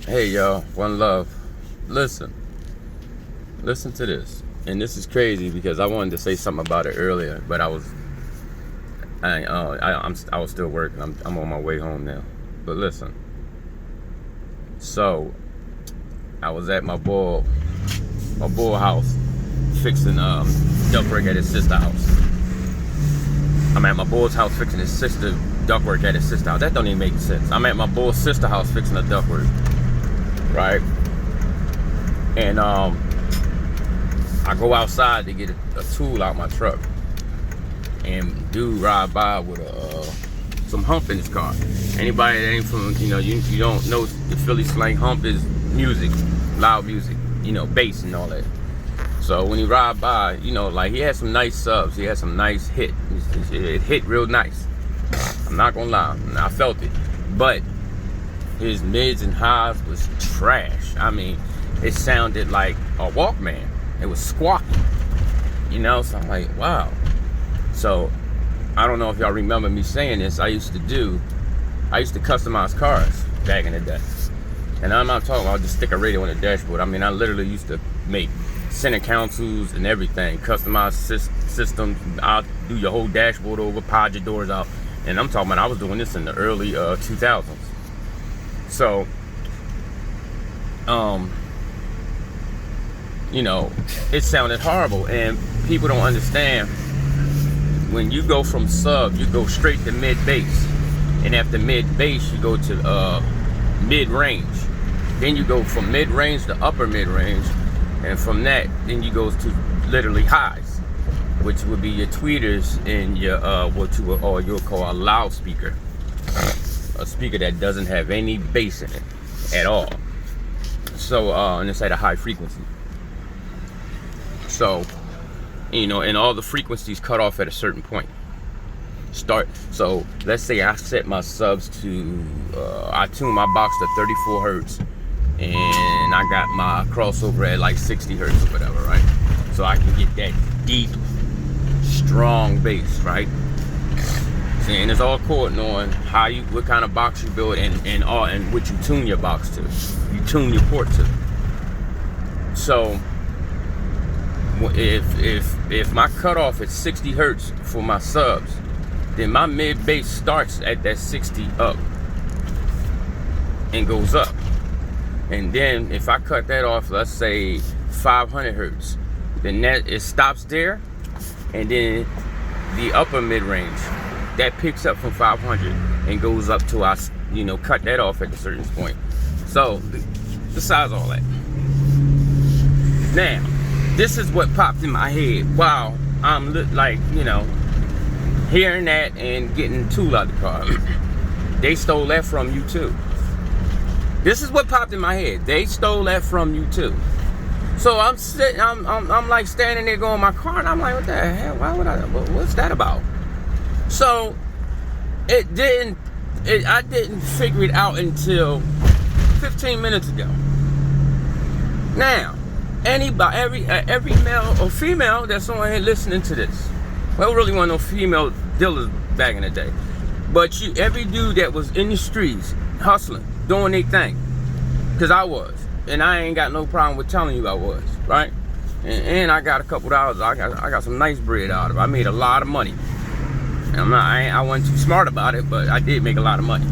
Hey y'all, one love. Listen to this. And this is crazy because I wanted to say something about it earlier, but I was still working. I'm on my way home now. But listen. So I was at my boy house fixing ductwork at his sister's house. I'm at my boy's house fixing his sister ductwork at his sister's house. That don't even make sense. I'm at my boy's sister's house fixing the ductwork, right? And I go outside to get a tool out my truck, and dude ride by with some hump in his car. Anybody that ain't from, you don't know the Philly slang, hump is music, loud music, bass and all that. So when he ride by, like he had some nice subs, he had some nice hit. It hit real nice. I'm not gonna lie, I felt it. But his mids and highs was trash. I mean, it sounded like a Walkman. It was squawky, so I'm like, wow. So I don't know if y'all remember me saying this. I used to customize cars back in the day. And I'm not talking about just stick a radio on the dashboard. I mean, I literally used to make center consoles and everything, customize systems. I'll do your whole dashboard over, pod your doors out. And I'm talking about I was doing this in the early 2000s. So, it sounded horrible. And people don't understand, when you go from sub, you go straight to mid-bass. And after mid-bass, you go to mid-range. Then you go from mid-range to upper mid-range. And from that, then you go to literally highs, which would be your tweeters and your you'll call a loudspeaker. A speaker that doesn't have any bass in it at all. So, and it's at a high frequency. So, and all the frequencies cut off at a certain point. So let's say I set my subs to, I tune my box to 34 hertz. And I got my crossover at like 60 hertz or whatever, right? So I can get that deep, strong bass, right? And it's all according on what kind of box you build and what you tune your box to. You tune your port to. So if my cutoff is 60 hertz for my subs, then my mid bass starts at that 60 up and goes up. And then if I cut that off, let's say 500 hertz, then it stops there. And then the upper mid-range, that picks up from 500 and goes up to cut that off at a certain point. So besides all that, now this is what popped in my head while I'm hearing that and getting the tool out of the car. They stole that from you too. This is what popped in my head. They stole that from you too. So I'm sitting, I'm like standing there going my car, and I'm like, what the hell? What's that about? So I didn't figure it out until 15 minutes ago. Now, every male or female that's on here listening to this, well, really want no female dealers back in the day, but every dude that was in the streets hustling, doing their thing, because I was, and I ain't got no problem with telling you I was, right? And I got a couple dollars. I got some nice bread out of it. I made a lot of money. And I wasn't too smart about it, but I did make a lot of money.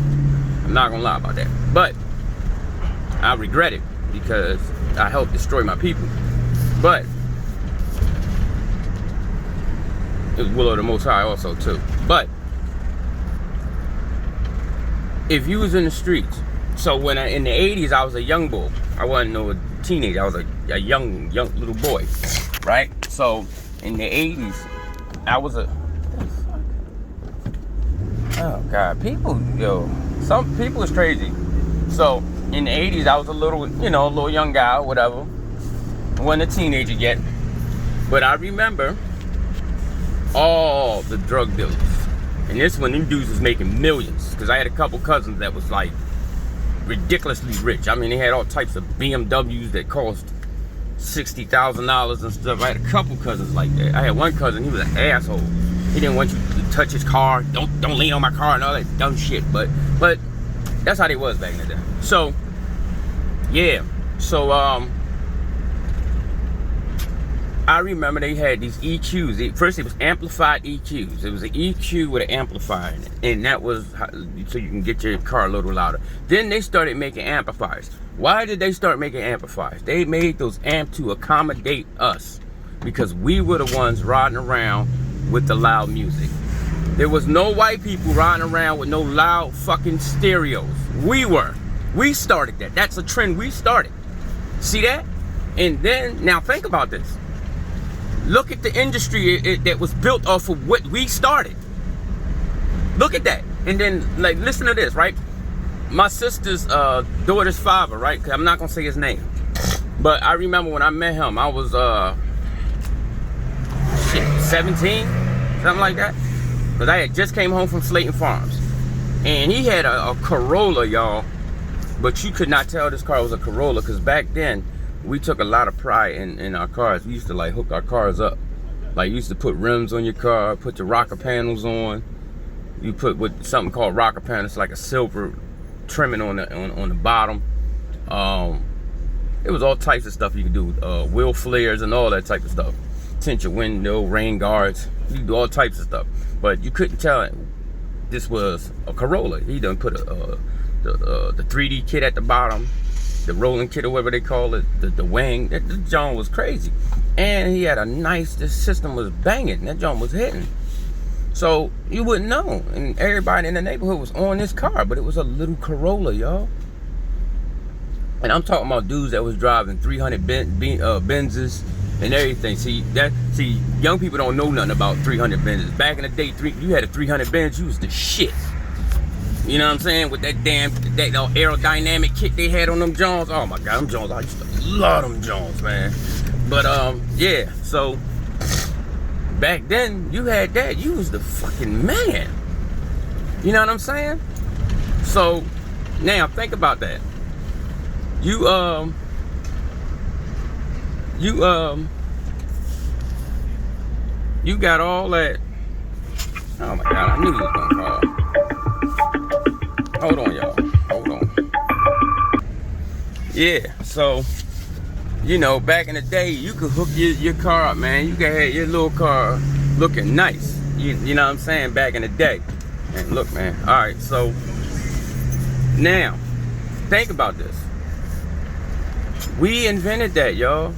I'm not gonna lie about that. But I regret it because I helped destroy my people. But it was will of the Most High also too. But if you was in the streets, so when in the 80s I was a young boy. I wasn't no teenager. I was a young little boy, right? So in the 80s, I was oh God, some people is crazy. So in the 80s, I was a little young guy or whatever. I wasn't a teenager yet, but I remember all the drug dealers. And this when them dudes was making millions, because I had a couple cousins that was like ridiculously rich. I mean, they had all types of BMWs that cost $60,000 and stuff. I had a couple cousins like that. I had one cousin, he was an asshole. He didn't want you to touch his car. Don't lean on my car and all that dumb shit. But that's how they was back in the day. So Yeah. So I remember they had these EQs. First, it was amplified EQs. It was an EQ with an amplifier in it, and that was so you can get your car a little louder. Then they started making amplifiers. Why did they start making amplifiers? They made those amps to accommodate us because we were the ones riding around with the loud music. There was no white people riding around with no loud fucking stereos. We were. We started that. That's a trend we started. See that? And then, now think about this. Look at the industry that was built off of what we started. Look at that. And then, like, listen to this, right? My sister's daughter's father, right? 'Cause I'm not going to say his name. But I remember when I met him, I was, 17? Something like that. Because I had just came home from Slayton Farms. And he had a Corolla, y'all. But you could not tell this car was a Corolla. Because back then, we took a lot of pride in our cars. We used to like hook our cars up. Like, you used to put rims on your car, put your rocker panels on. You put with something called rocker panels, like a silver trimming on the bottom. It was all types of stuff you could do. Wheel flares and all that type of stuff. Tint your window, rain guards. You could do all types of stuff. But you couldn't tell this was a Corolla. He done put the 3D kit at the bottom. The rolling kit or whatever they call it, the wing. That John was crazy. And he had a nice, the system was banging. That John was hitting. So you wouldn't know. And everybody in the neighborhood was on this car, but it was a little Corolla, y'all. And I'm talking about dudes that was driving 300 Benzes and everything. See, young people don't know nothing about 300 Benzes. Back in the day, you had a 300 Benz, you was the shit. You know what I'm saying? With that aerodynamic kit they had on them Jones. Oh my God, them Jones, I used to love them Jones, man. But yeah, so back then you had that. You was the fucking man. You know what I'm saying? So now think about that. You got all that. Oh my God, I knew he was gonna call. Hold on, y'all. Hold on. Yeah, so, you know, back in the day, you could hook your car up, man. You could have your little car looking nice. You know what I'm saying? Back in the day. And look, man. All right, so, now, think about this. We invented that, y'all.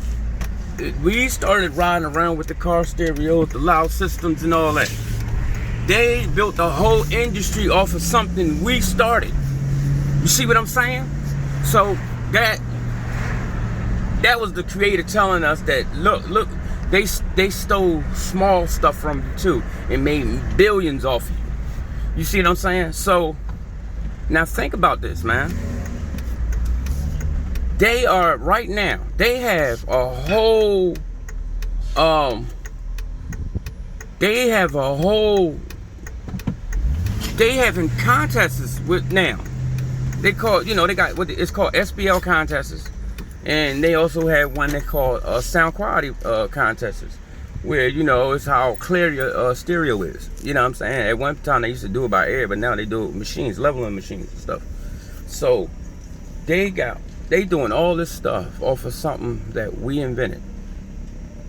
We started riding around with the car stereos, the loud systems and all that. They built the whole industry off of something we started. You see what I'm saying? So that was the creator telling us that look, they stole small stuff from you too and made billions off you. You see what I'm saying? So now think about this, man. They are right now. They have a whole. They having contests with now. They call, you know, they got what it's called SPL contests, and they also have one they call sound quality contests, where, you know, it's how clear your stereo is. You know what I'm saying? At one time they used to do it by air, but now they do it with machines, leveling machines and stuff. So they doing all this stuff off of something that we invented.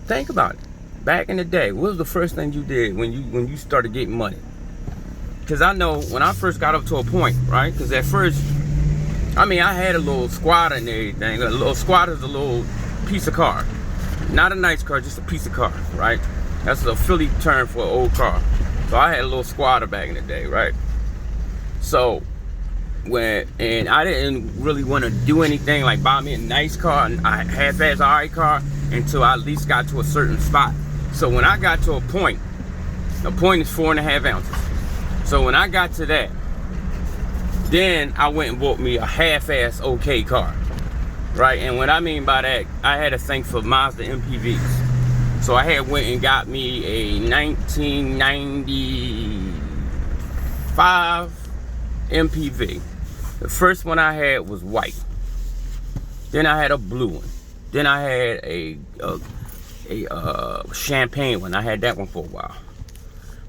Think about it. Back in the day, what was the first thing you did when you started getting money? Because I know when I first got up to a point, right? Because at first, I mean, I had a little squatter and everything. A little squatter is a little piece of car. Not a nice car, just a piece of car, right? That's a Philly term for an old car. So I had a little squatter back in the day, right? So, and I didn't really want to do anything like buy me a nice car, and a half-ass alright car, until I at least got to a certain spot. So when I got to a point is 4.5 ounces. So when I got to that, then I went and bought me a half-ass okay car, right? And what I mean by that, I had a thing for Mazda MPVs. So I had went and got me a 1995 MPV. The first one I had was white. Then I had a blue one. Then I had a champagne one. I had that one for a while.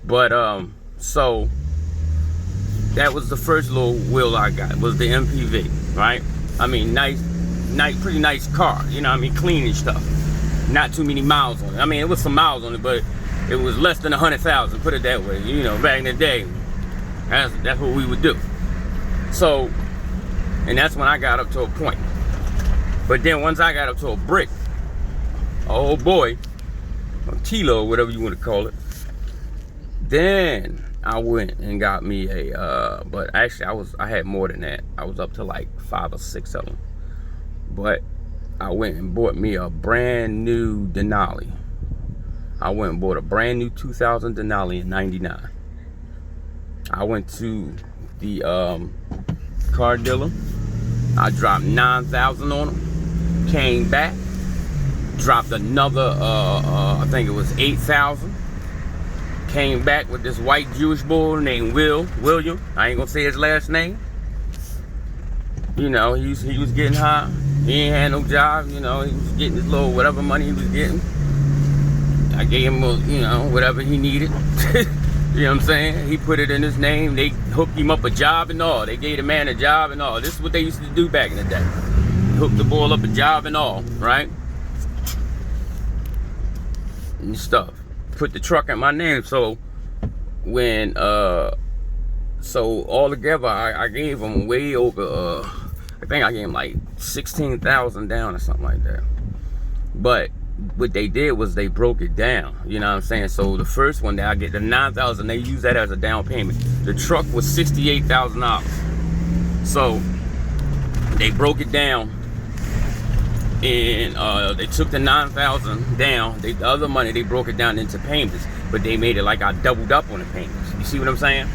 But so that was the first little wheel I got, was the MPV, right? I mean, nice pretty nice car. You know what I mean? Clean and stuff. Not too many miles on it. I mean, it was some miles on it, but it was less than 100,000. Put it that way. You know, back in the day, that's what we would do. So, and that's when I got up to a point. But then once I got up to a brick, oh boy, a kilo, whatever you want to call it, then I went and got me a, but actually I had more than that. I was up to like 5 or 6 of them. But I went and bought me a brand new Denali. I went and bought a brand new 2000 Denali in '99. I went to the car dealer. I dropped 9,000 on them. Came back, dropped another, I think it was 8,000. Came back with this white Jewish boy named William. I ain't gonna say his last name. You know, he was getting high. He ain't had no job. You know, he was getting his little whatever money he was getting. I gave him, you know, whatever he needed. You know what I'm saying? He put it in his name. They hooked him up a job and all. They gave the man a job and all. This is what they used to do back in the day. Hook the boy up a job and all, right? And stuff. Put the truck in my name. So when so altogether I gave him way over I think I gave him like 16,000 down or something like that. But what they did was they broke it down, you know what I'm saying? So the first one that I get, the 9,000, they use that as a down payment. The truck was $68,000. So they broke it down. And they took the 9,000 down. The other money, they broke it down into payments, but they made it like I doubled up on the payments. You see what I'm saying?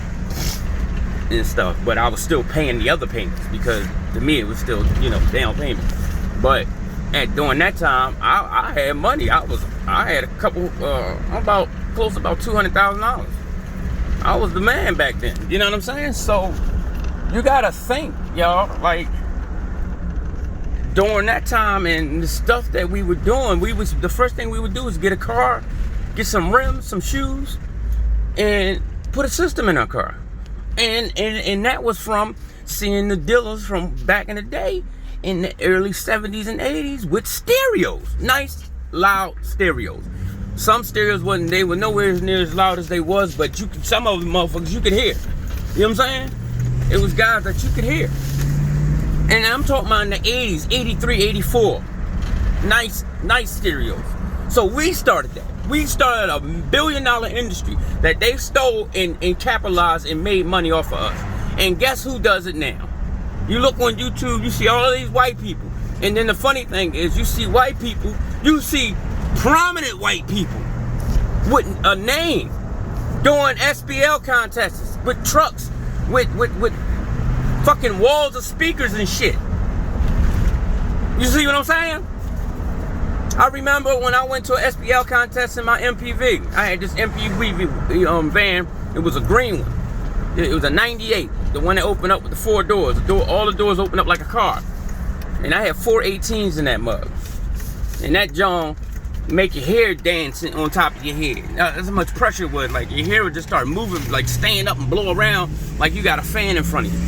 And stuff. But I was still paying the other payments because to me it was still, you know, down payment. But during that time, I had money. I had a couple, about $200,000. I was the man back then. You know what I'm saying? So you gotta think, y'all, like. During that time and the stuff that we were doing, the first thing we would do is get a car, get some rims, some shoes, and put a system in our car. And that was from seeing the dealers from back in the day in the early 70s and 80s with stereos. Nice, loud stereos. Some stereos they were nowhere near as loud as they was, but some of them motherfuckers you could hear. You know what I'm saying? It was guys that you could hear. And I'm talking about in the 80s, 83, 84. Nice stereos. So we started that. We started a $1 billion industry that they stole and capitalized and made money off of us. And guess who does it now? You look on YouTube, you see all of these white people. And then the funny thing is you see white people, you see prominent white people with a name doing SPL contests with trucks, with fucking walls of speakers and shit. You see what I'm saying? I remember when I went to an SPL contest in my MPV. I had this MPV van. It was a green one. It was a 98. The one that opened up with the 4 doors. All the doors opened up like a car. And I had 4 18s in that mug. And that John make your hair dancing on top of your head. That's how much pressure it was. Like your hair would just start moving, like stand up and blow around like you got a fan in front of you.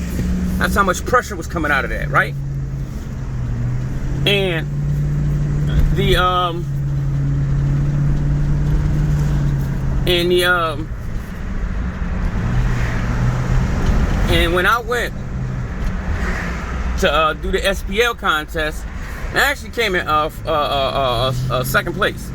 That's how much pressure was coming out of that, right? And and when I went to do the SPL contest, I actually came in second place.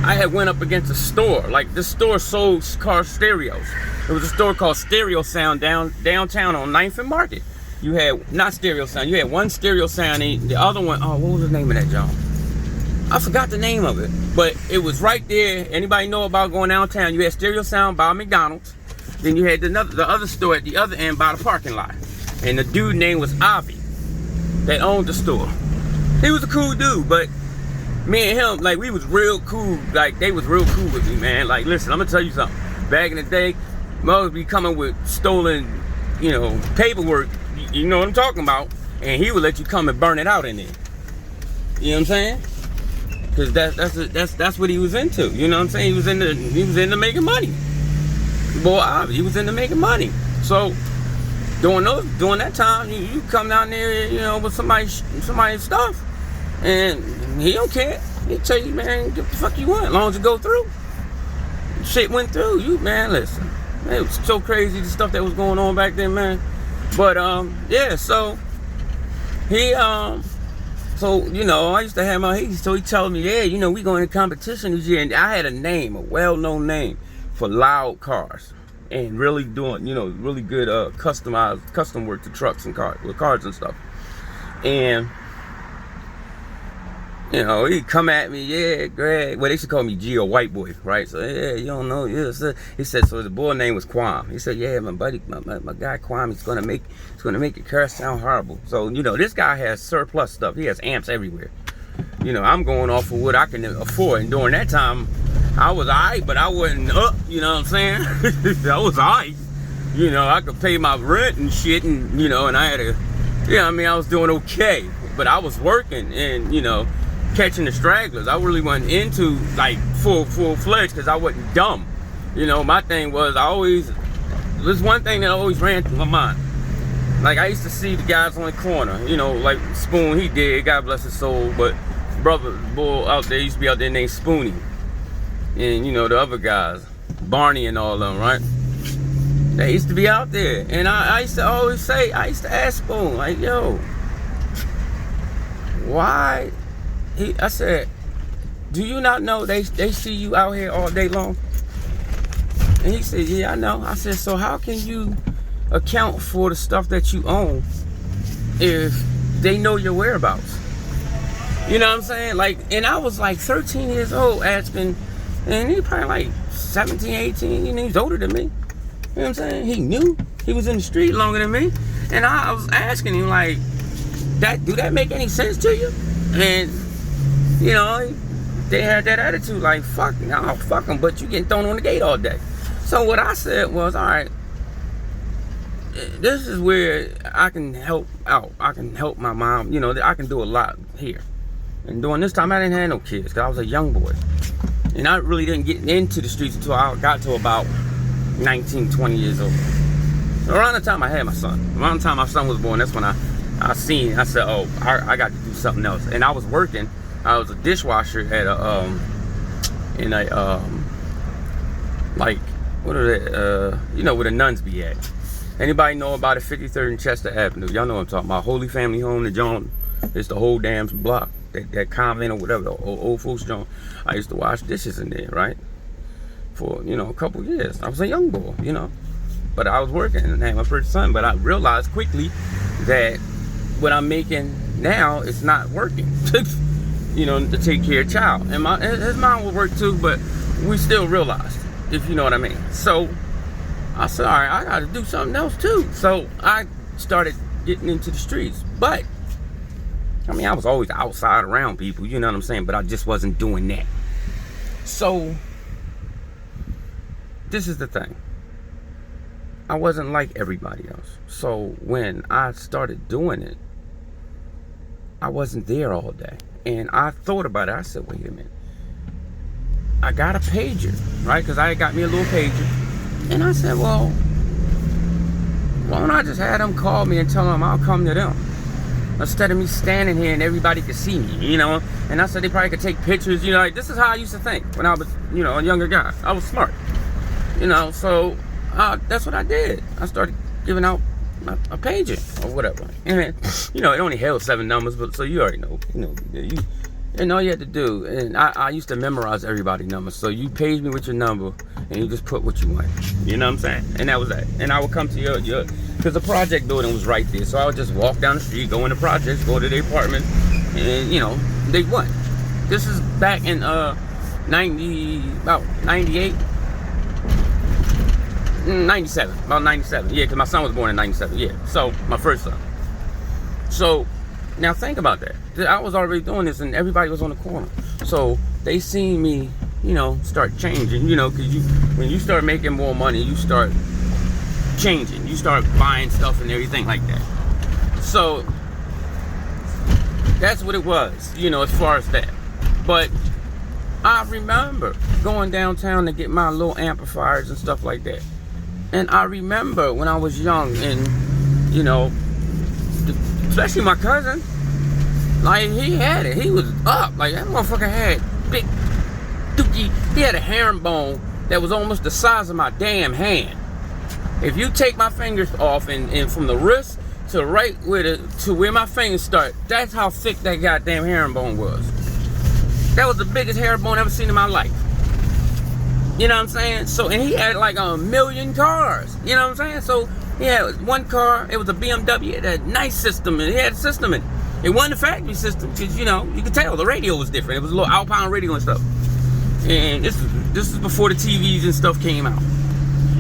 I had went up against a store. Like this store sold car stereos. It was a store called Stereo Sound downtown on 9th and Market. You had, not Stereo Sound, you had one Stereo Sound, and the other one, oh, what was the name of that, John? I forgot the name of it, but it was right there. Anybody know about going downtown? You had Stereo Sound by McDonald's. Then you had the other store at the other end by the parking lot. And the dude's name was Avi that owned the store. He was a cool dude, but me and him, like, we was real cool. Like, they was real cool with me, man. Like, listen, I'm gonna tell you something. Back in the day, mothers be coming with stolen, you know, paperwork. You know what I'm talking about? And he would let you come and burn it out in there. You know what I'm saying? Because that's what he was into. You know what I'm saying? He was into making money. Boy, he was into making money. So during that time, you come down there, you know, with somebody's stuff, and he don't care. He tell you, man, get the fuck you want, as long as you go through. Shit went through. You, man, listen. It was so crazy, the stuff that was going on back then, man. But yeah, so he so, you know, I used to have so he told me, yeah, you know, we going to competition this year, and I had a well-known name for loud cars, and really doing, you know, really good custom work to trucks and cars and stuff. And you know, he'd come at me, yeah, Greg. Well, they used to call me G, or white boy, right? So, yeah, you don't know. Yeah, so, he said, so the boy name was Quam. He said, yeah, my buddy, my guy Quam, he's gonna make your car sound horrible. So, you know, this guy has surplus stuff. He has amps everywhere. You know, I'm going off of what I can afford. And during that time, I was alright, but I wasn't up. You know what I'm saying? I was alright. You know, I could pay my rent and shit, and you know, and I had a, yeah, I mean, I was doing okay, but I was working, and you know, catching the stragglers. I really wasn't into like full-fledged because I wasn't dumb. You know, my thing was there's one thing that always ran through my mind. Like, I used to see the guys on the corner, you know, like Spoon, he did, God bless his soul, but brother bull out there used to be out there named Spoonie. And you know, the other guys, Barney and all of them, right? They used to be out there. And I used to always say, I used to ask Spoon, like, yo, why? I said, do you not know they see you out here all day long? And he said, yeah, I know. I said, so how can you account for the stuff that you own if they know your whereabouts? You know what I'm saying? Like, and I was like 13 years old asking, and he probably like 17, 18, you know, he's older than me. You know what I'm saying? He knew. He was in the street longer than me. And I was asking him, like, do that make any sense to you? And you know, they had that attitude like, fuck them, but you getting thrown on the gate all day. So what I said was, all right, this is where I can help out. I can help my mom. You know, I can do a lot here. And during this time, I didn't have no kids because I was a young boy. And I really didn't get into the streets until I got to about 19, 20 years old. Around the time I had my son. Around the time my son was born, that's when I said, oh, I got to do something else. And I was working. I was a dishwasher at like, what are they, you know, where the nuns be at. Anybody know about it? 53rd and Chester Avenue. Y'all know what I'm talking about. Holy Family Home, the John. It's the whole damn block. That convent or whatever, the old folks John. I used to wash dishes in there, right? For, you know, a couple years. I was a young boy, you know. But I was working and had my first son. But I realized quickly that what I'm making now is not working. You know, to take care of child. And his mom would work too, but we still realized, if you know what I mean. So I said, all right, I got to do something else too. So I started getting into the streets. But I mean, I was always outside around people, you know what I'm saying? But I just wasn't doing that. So this is the thing. I wasn't like everybody else. So when I started doing it, I wasn't there all day. And I thought about it. I said, wait a minute. I got a pager, right? Because I got me a little pager. And I said, well, why don't I just have them call me and tell them I'll come to them? Instead of me standing here and everybody could see me, you know? And I said they probably could take pictures, you know? Like, this is how I used to think when I was, you know, a younger guy. I was smart, you know? So that's what I did. I started giving out a pager or whatever, and you know, it only held 7 numbers, but so you already know, and all you had to do, and I used to memorize everybody's numbers. So you page me with your number, and you just put what you want. You know what I'm saying? And that was that. And I would come to your because the project building was right there, so I would just walk down the street, go in the projects, go to the apartment, and you know, they won. This is back in about 98. 97, about 97, yeah, because my son was born in 97, yeah, so my first son. So now think about that. I was already doing this and everybody was on the corner, so they seen me, you know, start changing, you know, because when you start making more money, you start changing, you start buying stuff and everything like that. So that's what it was, you know, as far as that. But I remember going downtown to get my little amplifiers and stuff like that. And I remember when I was young and you know, especially my cousin. Like, he had it. He was up. Like, that motherfucker had big dookie. He had a herringbone that was almost the size of my damn hand. If you take my fingers off and from the wrist to right to where my fingers start, that's how thick that goddamn herringbone was. That was the biggest herringbone I've ever seen in my life. You know what I'm saying? So, and he had like 1 million cars. You know what I'm saying? So, he had one car. It was a BMW. It had a nice system, and it had a system in it. It wasn't a factory system, because, you know, you could tell the radio was different. It was a little Alpine radio and stuff. And this is before the TVs and stuff came out.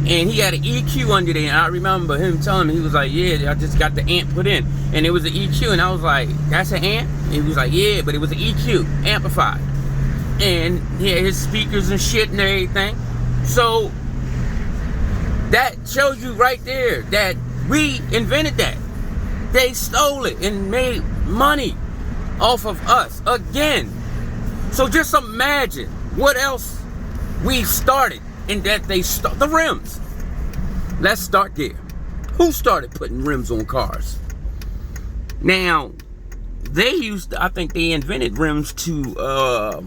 And he had an EQ under there, and I remember him telling me, he was like, yeah, I just got the amp put in. And it was an EQ, and I was like, that's an amp? And he was like, yeah, but it was an EQ, amplified. And he had his speakers and shit and everything. So, that shows you right there that we invented that. They stole it and made money off of us again. So just imagine what else we started, and that they start the rims. Let's start there. Who started putting rims on cars? Now, they used to, I think they invented rims to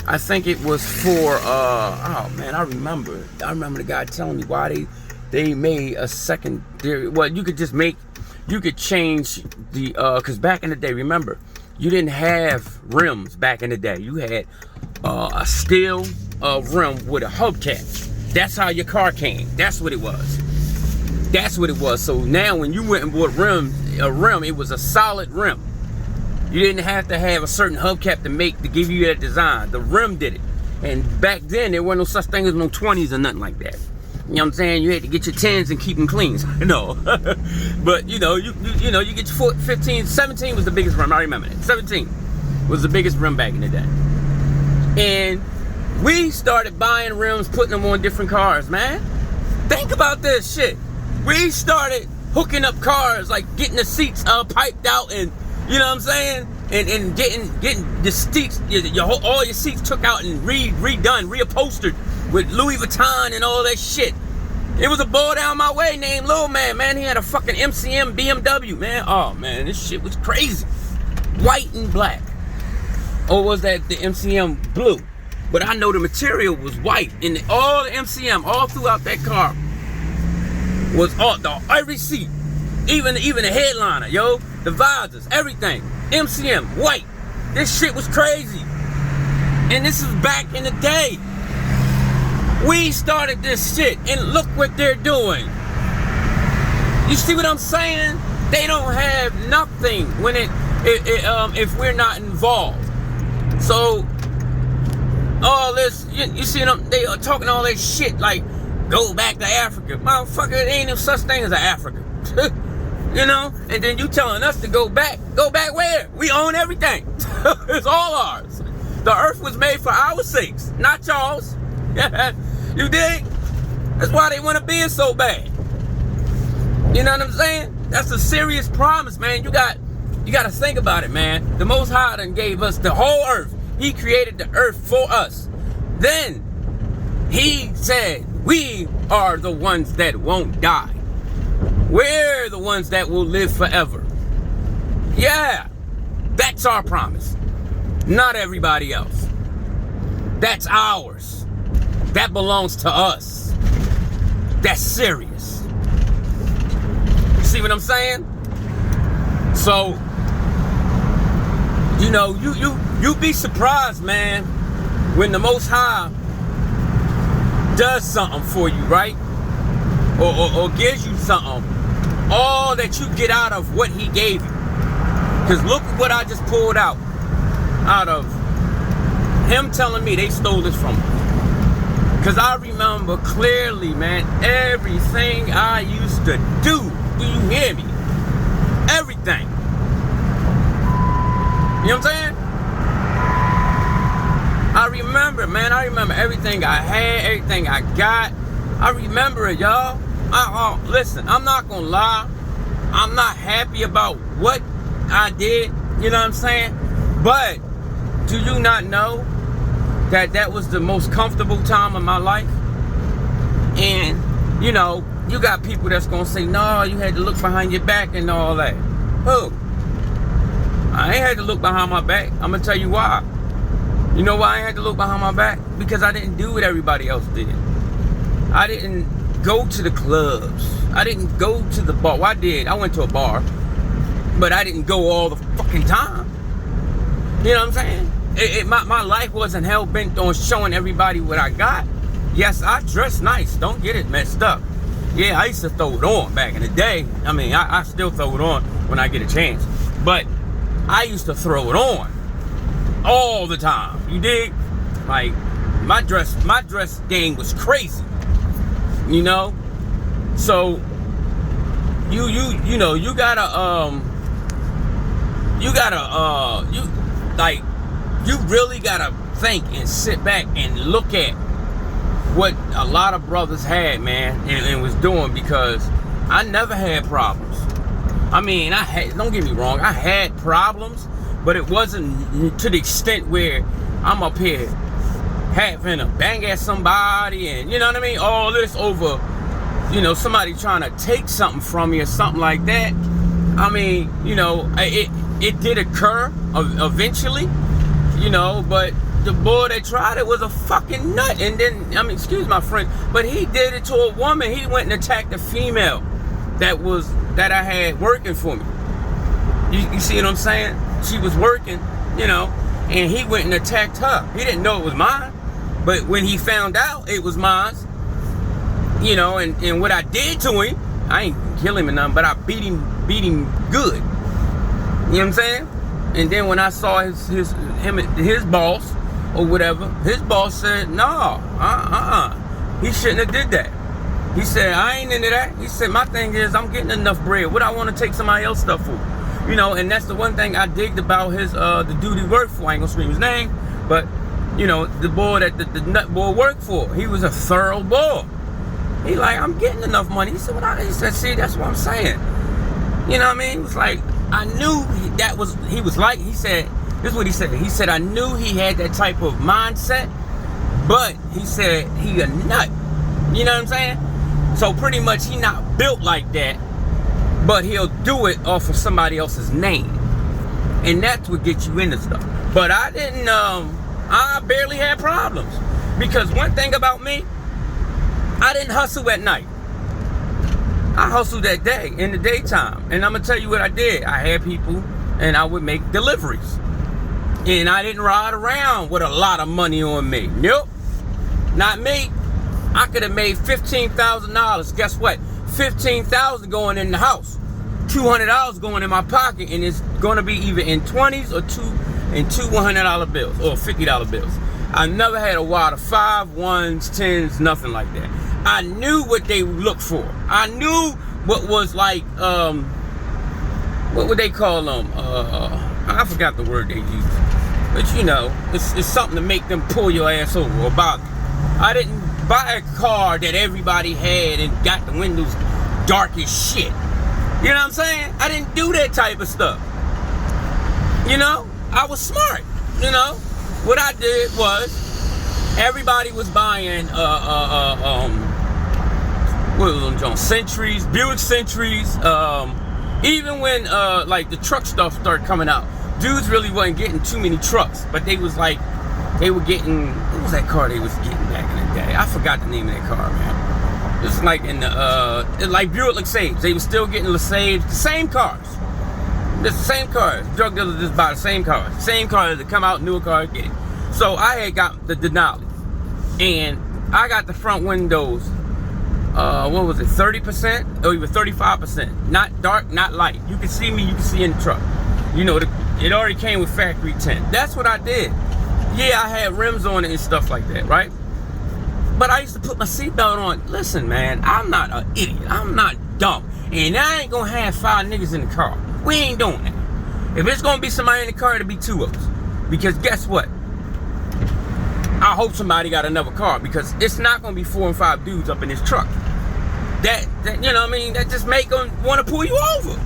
I think it was for oh man, I remember the guy telling me why they made a secondary. Well, you could change the because back in the day, remember, you didn't have rims back in the day. You had a steel rim with a hubcap. That's how your car came. That's what it was. That's what it was. So now when you went and bought a rim, it was a solid rim. You didn't have to have a certain hubcap to give you that design. The rim did it. And back then, there weren't no such thing as no 20s or nothing like that. You know what I'm saying? You had to get your 10s and keep them clean. No. But, you know, you get your 15, 17 was the biggest rim. I remember that. 17 was the biggest rim back in the day. And we started buying rims, putting them on different cars, man. Think about this shit. We started hooking up cars, like getting the seats piped out, and you know what I'm saying? And getting the seats, all your seats took out and redone, reupholstered with Louis Vuitton and all that shit. It was a boy down my way named Lil Man, man. He had a fucking MCM BMW, man. Oh, man, this shit was crazy. White and black. Or was that the MCM blue? But I know the material was white. And all the MCM, all throughout that car, was every seat. Even the headliner, yo. The visors, everything. MCM, white. This shit was crazy. And this is back in the day. We started this shit, and look what they're doing. You see what I'm saying? They don't have nothing when if we're not involved. So all this, you see them, they are talking all that shit like go back to Africa. Motherfucker, there ain't no such thing as an Africa. You know? And then you telling us to go back. Go back where? We own everything. It's all ours. The earth was made for our sakes, not y'all's. You dig? That's why they want to be so bad. You know what I'm saying? That's a serious promise, man. You got to think about it, man. The Most High done gave us the whole earth. He created the earth for us. Then he said, we are the ones that won't die. We're the ones that will live forever. Yeah, that's our promise. Not everybody else. That's ours. That belongs to us. That's serious. You see what I'm saying? So, you know, you be surprised, man, when the Most High does something for you, right? Or gives you something. All that you get out of what he gave you. Because look what I just pulled out of him telling me they stole this from me. Because I remember clearly, man, everything I used to do. Do you hear me? Everything. You know what I'm saying? I remember, man. I remember everything I had, everything I got. I remember it, y'all. Listen, I'm not gonna lie. I'm not happy about what I did. You know what I'm saying? But do you not know that that was the most comfortable time of my life? And, you know, you got people that's gonna say, no, you had to look behind your back and all that. Who? I ain't had to look behind my back. I'm gonna tell you why. You know why I had to look behind my back? Because I didn't do what everybody else did. I didn't go to the clubs. I didn't go to the bar. Well, I did. I went to a bar. But I didn't go all the fucking time. You know what I'm saying? My life wasn't hell-bent on showing everybody what I got. Yes, I dress nice. Don't get it messed up. Yeah, I used to throw it on back in the day. I mean, I still throw it on when I get a chance. But I used to throw it on all the time. You dig? Like, my dress game was crazy. You know? So you know, you really gotta think and sit back and look at what a lot of brothers had, man, and was doing, because I never had problems. I mean, don't get me wrong, I had problems, but it wasn't to the extent where I'm up here having to bang at somebody and, you know what I mean, all this over, you know, somebody trying to take something from you or something like that. I mean, you know, it did occur eventually, you know, but the boy that tried it was a fucking nut. And then, I mean, excuse my French, but he did it to a woman. He went and attacked a female that I had working for me. You see what I'm saying? She was working, you know, and he went and attacked her. He didn't know it was mine, but when he found out it was mine, you know, and what I did to him, I ain't kill him or nothing, but I beat him good. You know what I'm saying? And then when I saw his boss or whatever, his boss said, no, he shouldn't have did that. He said, I ain't into that. He said, my thing is, I'm getting enough bread. What I want to take somebody else's stuff for? You know, and that's the one thing I digged about his the dude he worked for. I ain't gonna scream his name, but you know, the boy that the nut boy worked for, he was a thorough boy. He like, I'm getting enough money. He said, he said, see, that's what I'm saying. You know what I mean? It was like, I knew he was like, he said, this is what he said. He said, I knew he had that type of mindset, but he said, he a nut. You know what I'm saying? So pretty much he not built like that, but he'll do it off of somebody else's name. And that's what gets you into stuff. But I didn't, I barely had problems. Because one thing about me, I didn't hustle at night. I hustled that day, in the daytime. And I'm going to tell you what I did. I had people, and I would make deliveries. And I didn't ride around with a lot of money on me. Nope. Not me. I could have made $15,000. Guess what? $15,000 going in the house. $200 going in my pocket. And it's going to be either in 20s or two $100 bills or $50 bills. I never had a wad of 5, 1s, 10s, nothing like that. I knew what they looked for. I knew what was like, what would they call them? I forgot the word they used. But you know, it's something to make them pull your ass over or bother. I didn't buy a car that everybody had and got the windows dark as shit. You know what I'm saying? I didn't do that type of stuff. You know, I was smart. You know, what I did was, everybody was buying what was them Jones? Centuries, Buick Centuries. Even when like the truck stuff started coming out, dudes really wasn't getting too many trucks, but they was like, they were getting, what was that car they was getting back in the day? I forgot the name of that car, man. It was like in the like Buick LeSages. They were still getting LeSages, the same cars. The same cars. Drug dealers just buy the same cars. Same cars that come out, newer cars, get it. So I had got the Denali, and I got the front windows. What was it? 30% or even 35%. Not dark, not light. You can see me. You can see in the truck. You know, it already came with factory tint. That's what I did. Yeah, I had rims on it and stuff like that, right? But I used to put my seatbelt on. Listen, man, I'm not an idiot. I'm not dumb. And I ain't gonna have 5 niggas in the car. We ain't doing that. If it's gonna be somebody in the car, it'll be 2 of us. Because guess what? I hope somebody got another car, because it's not gonna be 4 and 5 dudes up in this truck. That you know what I mean? That just make them want to pull you over.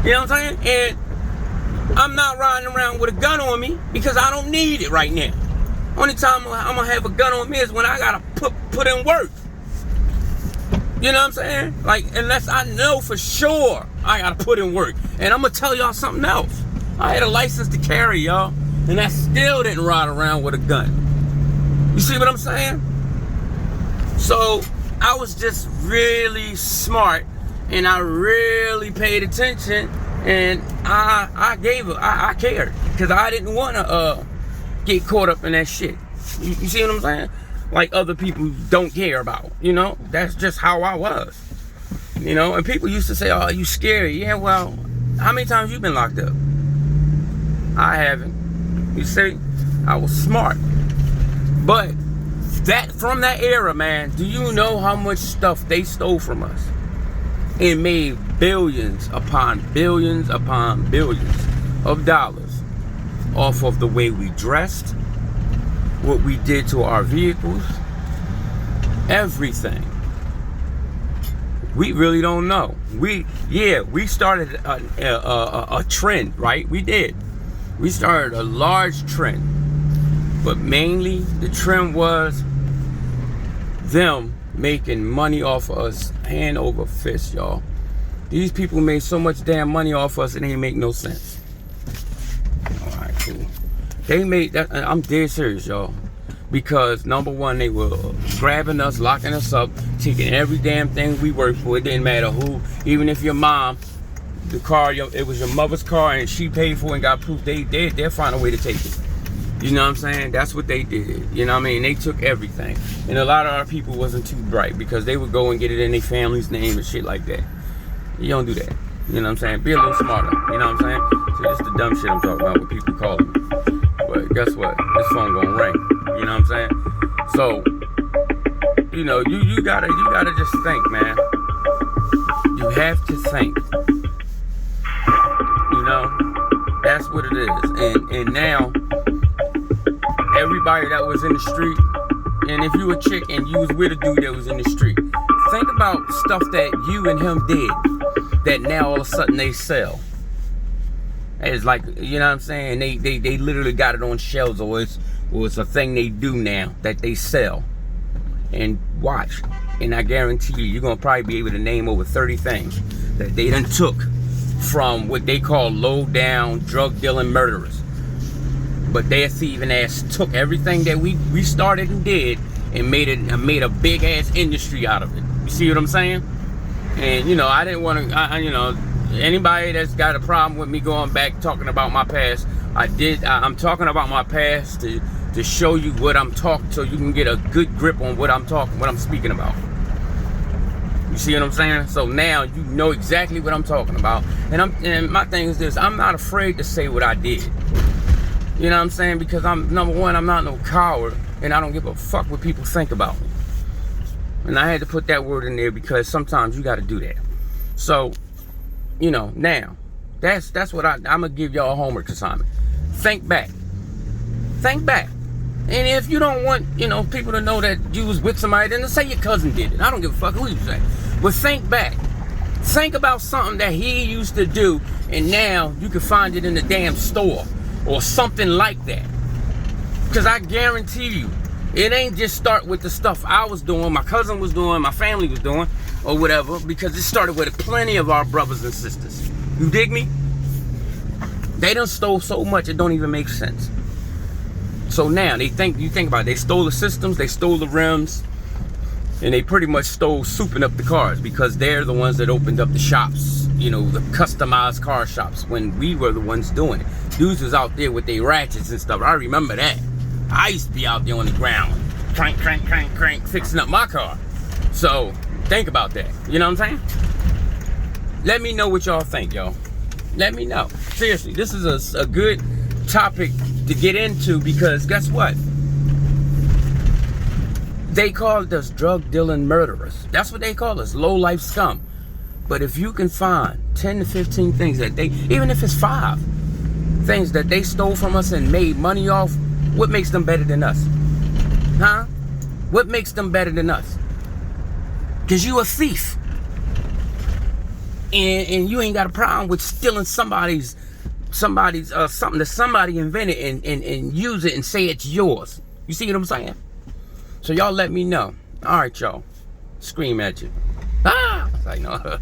You know what I'm saying? And I'm not riding around with a gun on me because I don't need it right now. Only time I'm gonna have a gun on me is when I gotta put in work. You You know what I'm saying? Like, unless I know for sure I gotta put in work. And I'm gonna tell y'all something else. I had a license to carry, y'all, and I still didn't ride around with a gun. You see what I'm saying? So I was just really smart, and I really paid attention, and I cared, because I didn't want to get caught up in that shit. You see what I'm saying? Like other people don't care about, you know? That's just how I was, you know? And people used to say, oh, you scary. Yeah, well, how many times you been locked up? I haven't. You see? I was smart. But that, from that era, man, do you know how much stuff they stole from us? It made billions upon billions upon billions of dollars off of the way we dressed, what we did to our vehicles, everything. We really don't know. We started a trend, right? We did. We started a large trend, but mainly the trend was them making money off of us hand over fist, y'all. These people made so much damn money off us, it ain't make no sense. All right, cool. They made that, I'm dead serious, y'all. Because number one, they were grabbing us, locking us up, taking every damn thing we worked for. It didn't matter who, even if your mom, the car, it was your mother's car and she paid for it and got proof, they'll find a way to take it. You know what I'm saying? That's what they did. You know what I mean? They took everything. And a lot of our people wasn't too bright, because they would go and get it in their family's name and shit like that. You don't do that. You know what I'm saying? Be a little smarter. You know what I'm saying? So this is the dumb shit I'm talking about, what people call me. But guess what? This phone gonna ring. You know what I'm saying? So, you know, you gotta just think, man. You have to think. You know? That's what it is. And now, everybody that was in the street, and if you a chick and you was with a dude that was in the street, think about stuff that you and him did that now all of a sudden they sell. It's like, you know what I'm saying? They literally got it on shelves, or it's a thing they do now that they sell. And watch, and I guarantee you're gonna probably be able to name over 30 things that they done took from what they call low down drug dealing murderers. But their thieving ass took everything that we started and did and made a big ass industry out of it. You see what I'm saying? And you know, I didn't want to, you know, anybody that's got a problem with me going back talking about my past, I'm talking about my past to show you what I'm talking, so you can get a good grip on what I'm speaking about. You see what I'm saying? So now you know exactly what I'm talking about. And my thing is this: I'm not afraid to say what I did. You know what I'm saying? Because number one, I'm not no coward, and I don't give a fuck what people think about me. And I had to put that word in there because sometimes you got to do that. So, you know, now that's what I'm gonna give y'all a homework assignment. Think back. Think back. And if you don't want, you know, people to know that you was with somebody, then say your cousin did it. I don't give a fuck who you say. But think back. Think about something that he used to do, and now you can find it in the damn store or something like that. Because I guarantee you, it ain't just start with the stuff I was doing, my cousin was doing, my family was doing, or whatever, because it started with plenty of our brothers and sisters. You dig me? They done stole so much it don't even make sense. So now you think about it, they stole the systems, they stole the rims, and they pretty much stole souping up the cars, because they're the ones that opened up the shops, you know, the customized car shops, when we were the ones doing it. Dudes was out there with their ratchets and stuff. I remember that. I used to be out there on the ground, crank, crank, crank, crank, fixing up my car. So think about that. You know what I'm saying? Let me know what y'all think, y'all. Let me know. Seriously, this is a good topic to get into, because guess what? They called us drug dealing murderers. That's what they call us, low life scum. But if you can find 10 to 15 things that they, even if it's 5 things that they stole from us and made money off, what makes them better than us? Huh? What makes them better than us? Because you a thief. And you ain't got a problem with stealing somebody's something that somebody invented and use it and say it's yours. You see what I'm saying? So y'all let me know. All right, y'all. Scream at you. Like, no.